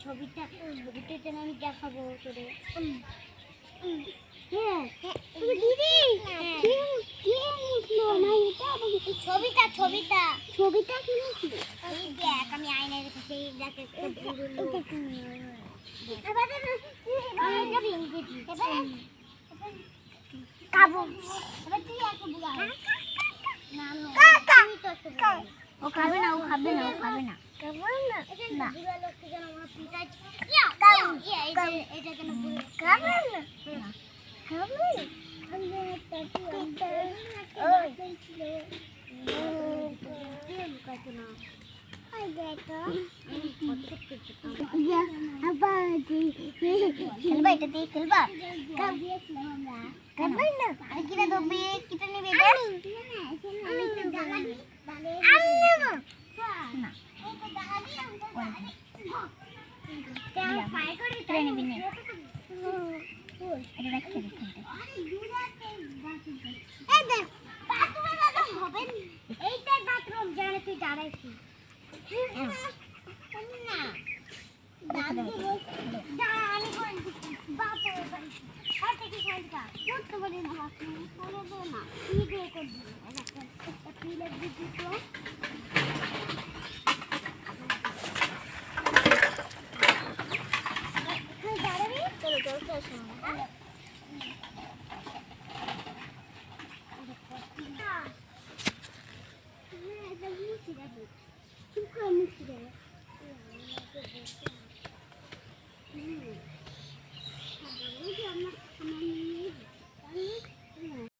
ছবিটা যেন আমি দেখাবো তোরে। ছবিটা কিনেছি দেখ, আমি আয়নায় রেখেছি। ও খাবে না, ও খাবে না, ও খাবে না, খেলবা এটা দিয়ে খেলবা কিনে দেবে কিনে নেবে এইটাই বাথরুম জানে তুই দাঁড়াইছিস না দাদু আমি কোন বাপরে বাড়ি হাতে কি খাইকা কত বড় না করে দে না কি দিয়ে করবি এটা পিলে দিতে তো